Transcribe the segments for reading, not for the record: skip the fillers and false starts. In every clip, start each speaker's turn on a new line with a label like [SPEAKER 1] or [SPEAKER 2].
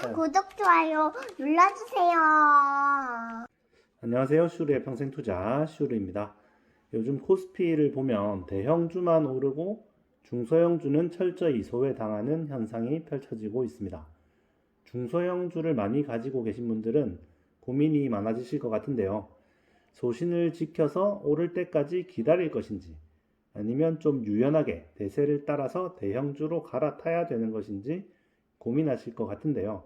[SPEAKER 1] 구독, 좋아요 눌러주세요.
[SPEAKER 2] 안녕하세요. 슈르의 평생투자 슈르입니다. 요즘 코스피를 보면 대형주만 오르고 중소형주는 철저히 소외당하는 현상이 펼쳐지고 있습니다. 중소형주를 많이 가지고 계신 분들은 고민이 많아지실 것 같은데요. 소신을 지켜서 오를 때까지 기다릴 것인지 아니면 좀 유연하게 대세를 따라서 대형주로 갈아타야 되는 것인지 고민하실 것 같은데요.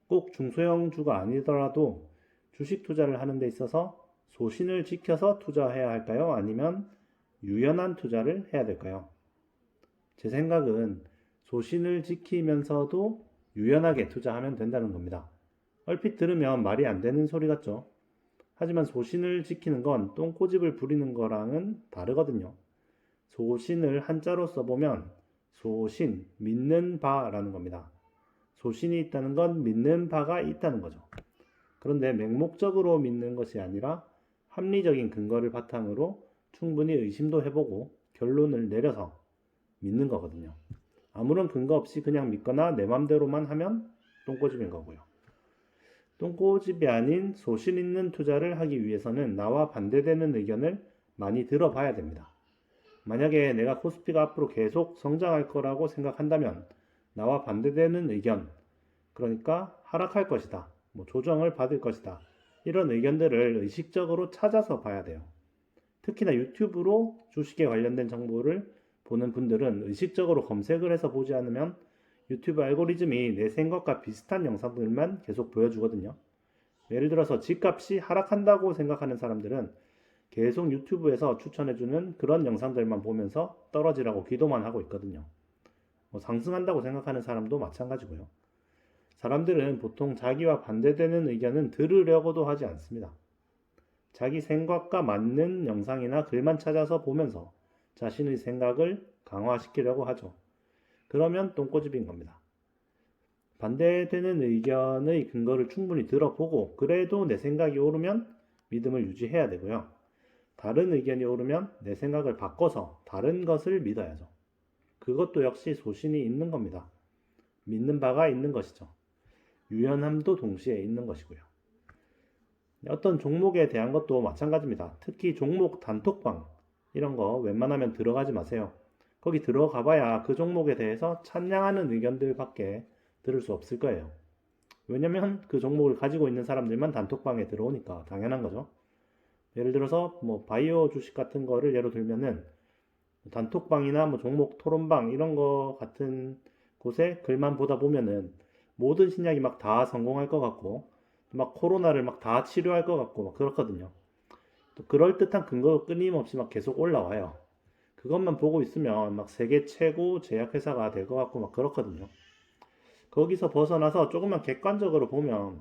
[SPEAKER 2] 꼭 중소형주가 아니더라도 주식 투자를 하는 데 있어서 소신을 지켜서 투자해야 할까요? 아니면 유연한 투자를 해야 될까요? 제 생각은 소신을 지키면서도 유연하게 투자하면 된다는 겁니다. 얼핏 들으면 말이 안 되는 소리 같죠? 하지만 소신을 지키는 건 똥꼬집을 부리는 거랑은 다르거든요. 소신을 한자로 써보면 소신, 믿는 바라는 겁니다. 소신이 있다는 건 믿는 바가 있다는 거죠. 그런데 맹목적으로 믿는 것이 아니라 합리적인 근거를 바탕으로 충분히 의심도 해보고 결론을 내려서 믿는 거거든요. 아무런 근거 없이 그냥 믿거나 내 맘대로만 하면 똥꼬집인 거고요. 똥꼬집이 아닌 소신 있는 투자를 하기 위해서는 나와 반대되는 의견을 많이 들어봐야 됩니다. 만약에 내가 코스피가 앞으로 계속 성장할 거라고 생각한다면 나와 반대되는 의견, 그러니까 하락할 것이다, 조정을 받을 것이다, 이런 의견들을 의식적으로 찾아서 봐야 돼요. 특히나 유튜브로 주식에 관련된 정보를 보는 분들은 의식적으로 검색을 해서 보지 않으면 유튜브 알고리즘이 내 생각과 비슷한 영상들만 계속 보여주거든요. 예를 들어서 집값이 하락한다고 생각하는 사람들은 계속 유튜브에서 추천해주는 그런 영상들만 보면서 떨어지라고 기도만 하고 있거든요. 상승한다고 생각하는 사람도 마찬가지고요. 사람들은 보통 자기와 반대되는 의견은 들으려고도 하지 않습니다. 자기 생각과 맞는 영상이나 글만 찾아서 보면서 자신의 생각을 강화시키려고 하죠. 그러면 똥꼬집인 겁니다. 반대되는 의견의 근거를 충분히 들어보고 그래도 내 생각이 오르면 믿음을 유지해야 되고요. 다른 의견이 오르면 내 생각을 바꿔서 다른 것을 믿어야죠. 그것도 역시 소신이 있는 겁니다. 믿는 바가 있는 것이죠. 유연함도 동시에 있는 것이고요. 어떤 종목에 대한 것도 마찬가지입니다. 특히 종목 단톡방 이런 거 웬만하면 들어가지 마세요. 거기 들어가 봐야 그 종목에 대해서 찬양하는 의견들밖에 들을 수 없을 거예요. 왜냐면 그 종목을 가지고 있는 사람들만 단톡방에 들어오니까 당연한 거죠. 예를 들어서 바이오 주식 같은 거를 예로 들면은 단톡방이나 종목 토론방 이런 거 같은 곳에 글만 보다 보면은 모든 신약이 막 다 성공할 것 같고 막 코로나를 막 다 치료할 것 같고 막 그렇거든요. 또 그럴듯한 근거가 끊임없이 막 계속 올라와요. 그것만 보고 있으면 막 세계 최고 제약회사가 될 것 같고 막 그렇거든요. 거기서 벗어나서 조금만 객관적으로 보면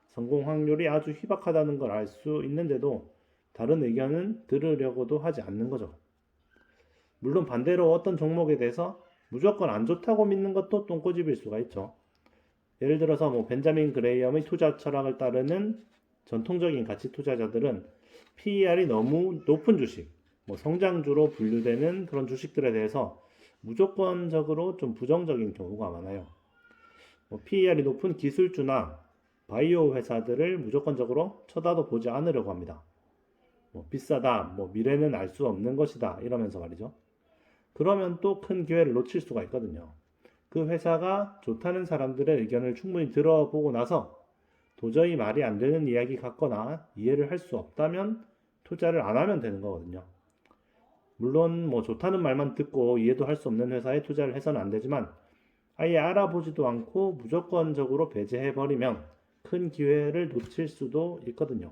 [SPEAKER 2] 성공 확률이 아주 희박하다는 걸 알 수 있는데도 다른 의견은 들으려고도 하지 않는 거죠. 물론 반대로 어떤 종목에 대해서 무조건 안 좋다고 믿는 것도 똥꼬집일 수가 있죠. 예를 들어서 벤자민 그레이엄의 투자 철학을 따르는 전통적인 가치 투자자들은 PER이 너무 높은 주식, 성장주로 분류되는 그런 주식들에 대해서 무조건적으로 좀 부정적인 경우가 많아요. PER이 높은 기술주나 바이오 회사들을 무조건적으로 쳐다도 보지 않으려고 합니다. 비싸다, 미래는 알 수 없는 것이다 이러면서 말이죠. 그러면 또 큰 기회를 놓칠 수가 있거든요. 그 회사가 좋다는 사람들의 의견을 충분히 들어보고 나서 도저히 말이 안 되는 이야기 같거나 이해를 할 수 없다면 투자를 안 하면 되는 거거든요. 물론 좋다는 말만 듣고 이해도 할 수 없는 회사에 투자를 해서는 안 되지만 아예 알아보지도 않고 무조건적으로 배제해버리면 큰 기회를 놓칠 수도 있거든요.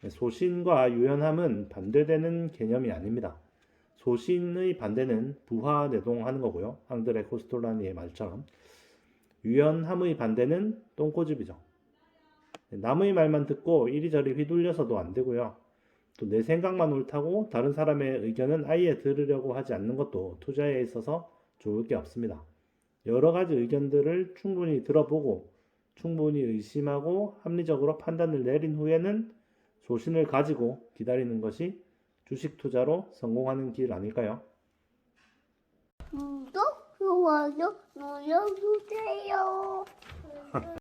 [SPEAKER 2] 소신과 유연함은 반대되는 개념이 아닙니다. 소신의 반대는 부하내동하는 거고요. 앙드레 코스톨라니의 말처럼. 유연함의 반대는 똥꼬집이죠. 남의 말만 듣고 이리저리 휘둘려서도 안 되고요. 또 내 생각만 옳다고 다른 사람의 의견은 아예 들으려고 하지 않는 것도 투자에 있어서 좋을 게 없습니다. 여러 가지 의견들을 충분히 들어보고 충분히 의심하고 합리적으로 판단을 내린 후에는 소신을 가지고 기다리는 것이 주식 투자로 성공하는 길 아닐까요?
[SPEAKER 1] 구독, 좋아요 눌러주세요.